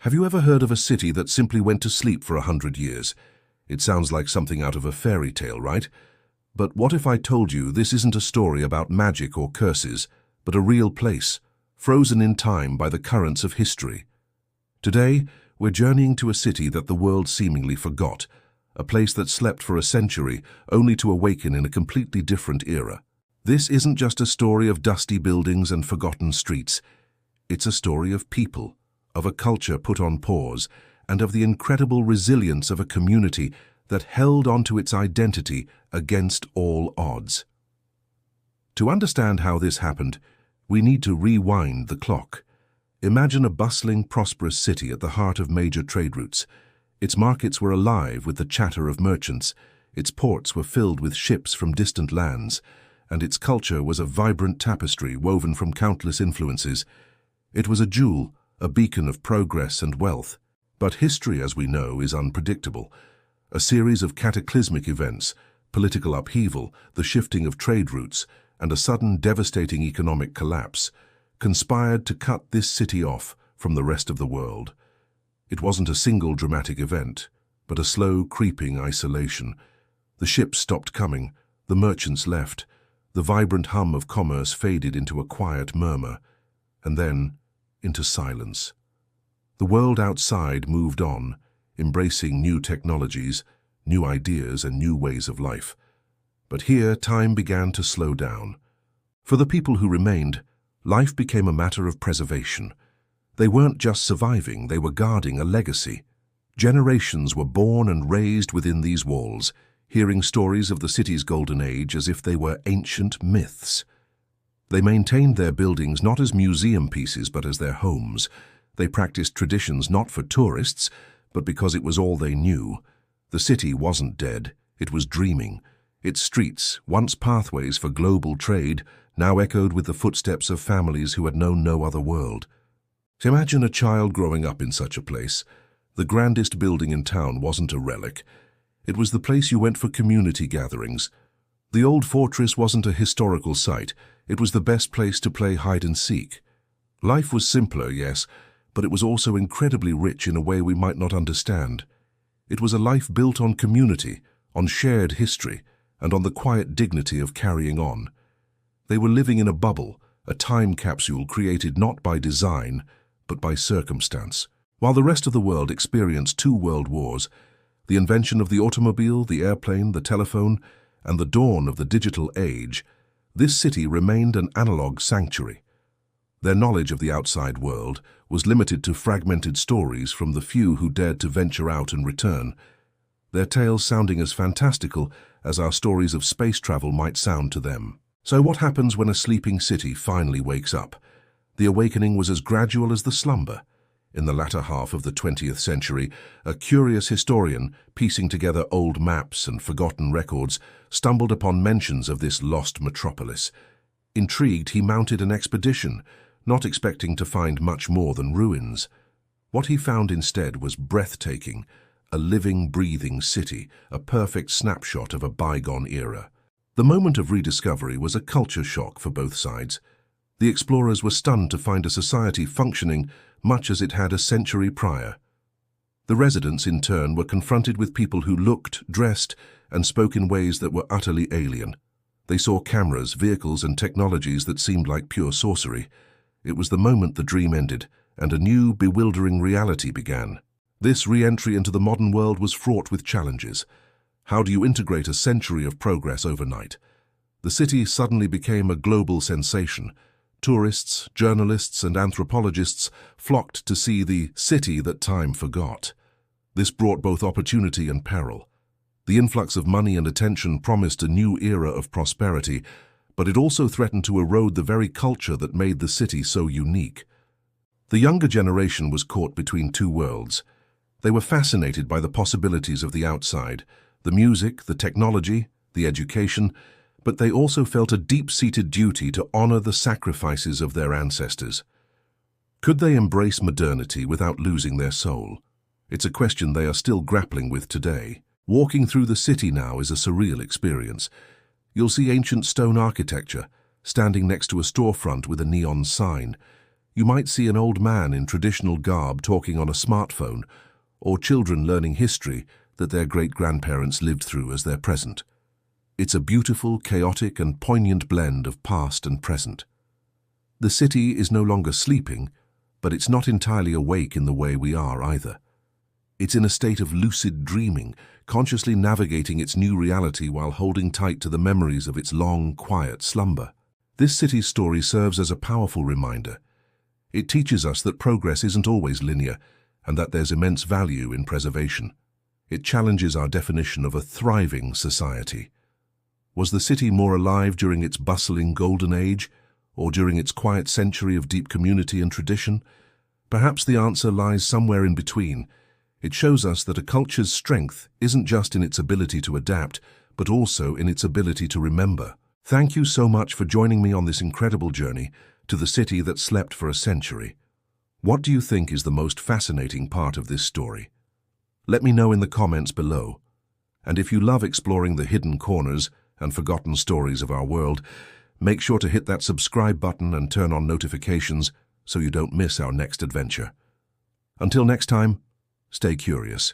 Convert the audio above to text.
Have you ever heard of a city that simply went to sleep for 100 years? It sounds like something out of a fairy tale, right? But what if I told you this isn't a story about magic or curses, but a real place, frozen in time by the currents of history? Today, we're journeying to a city that the world seemingly forgot, a place that slept for a century, only to awaken in a completely different era. This isn't just a story of dusty buildings and forgotten streets. It's a story of people, of a culture put on pause, and of the incredible resilience of a community that held onto its identity against all odds. To understand how this happened, we need to rewind the clock. Imagine a bustling, prosperous city at the heart of major trade routes. Its markets were alive with the chatter of merchants, its ports were filled with ships from distant lands, and its culture was a vibrant tapestry woven from countless influences. It was a jewel, a beacon of progress and wealth. But history, as we know, is unpredictable. A series of cataclysmic events, political upheaval, the shifting of trade routes, and a sudden devastating economic collapse conspired to cut this city off from the rest of the world. It wasn't a single dramatic event, but a slow, creeping isolation. The ships stopped coming, the merchants left, the vibrant hum of commerce faded into a quiet murmur, and then into silence. The world outside moved on, embracing new technologies, new ideas, and new ways of life. But here, time began to slow down. For the people who remained, life became a matter of preservation. They weren't just surviving, they were guarding a legacy. Generations were born and raised within these walls, hearing stories of the city's golden age as if they were ancient myths. They maintained their buildings not as museum pieces but as their homes. They practiced traditions not for tourists, but because it was all they knew. The city wasn't dead, it was dreaming. Its streets, once pathways for global trade, now echoed with the footsteps of families who had known no other world. Imagine a child growing up in such a place. The grandest building in town wasn't a relic. It was the place you went for community gatherings. The old fortress wasn't a historical site. It was the best place to play hide-and-seek. Life was simpler, yes, but it was also incredibly rich in a way we might not understand. It was a life built on community, on shared history, and on the quiet dignity of carrying on. They were living in a bubble, a time capsule created not by design, but by circumstance. While the rest of the world experienced 2 world wars, the invention of the automobile, the airplane, the telephone, and the dawn of the digital age, this city remained an analog sanctuary. Their knowledge of the outside world was limited to fragmented stories from the few who dared to venture out and return, their tales sounding as fantastical as our stories of space travel might sound to them. So what happens when a sleeping city finally wakes up? The awakening was as gradual as the slumber. In the latter half of the 20th century, a curious historian, piecing together old maps and forgotten records, stumbled upon mentions of this lost metropolis. Intrigued, he mounted an expedition, not expecting to find much more than ruins. What he found instead was breathtaking, a living, breathing city, a perfect snapshot of a bygone era. The moment of rediscovery was a culture shock for both sides. The explorers were stunned to find a society functioning much as it had a century prior. The residents, in turn, were confronted with people who looked, dressed, and spoke in ways that were utterly alien. They saw cameras, vehicles, and technologies that seemed like pure sorcery. It was the moment the dream ended, and a new, bewildering reality began. This re-entry into the modern world was fraught with challenges. How do you integrate a century of progress overnight? The city suddenly became a global sensation. Tourists, journalists, and anthropologists flocked to see the city that time forgot. This brought both opportunity and peril. The influx of money and attention promised a new era of prosperity, but it also threatened to erode the very culture that made the city so unique. The younger generation was caught between 2 worlds. They were fascinated by the possibilities of the outside, the music, the technology, the education, but they also felt a deep-seated duty to honor the sacrifices of their ancestors. Could they embrace modernity without losing their soul? It's a question they are still grappling with today. Walking through the city now is a surreal experience. You'll see ancient stone architecture, standing next to a storefront with a neon sign. You might see an old man in traditional garb talking on a smartphone, or children learning history that their great-grandparents lived through as their present. It's a beautiful, chaotic, and poignant blend of past and present. The city is no longer sleeping, but it's not entirely awake in the way we are either. It's in a state of lucid dreaming, consciously navigating its new reality while holding tight to the memories of its long, quiet slumber. This city's story serves as a powerful reminder. It teaches us that progress isn't always linear, and that there's immense value in preservation. It challenges our definition of a thriving society. Was the city more alive during its bustling golden age, or during its quiet century of deep community and tradition? Perhaps the answer lies somewhere in between. It shows us that a culture's strength isn't just in its ability to adapt, but also in its ability to remember. Thank you so much for joining me on this incredible journey to the city that slept for a century. What do you think is the most fascinating part of this story? Let me know in the comments below. And if you love exploring the hidden corners and forgotten stories of our world, make sure to hit that subscribe button and turn on notifications so you don't miss our next adventure. Until next time, stay curious.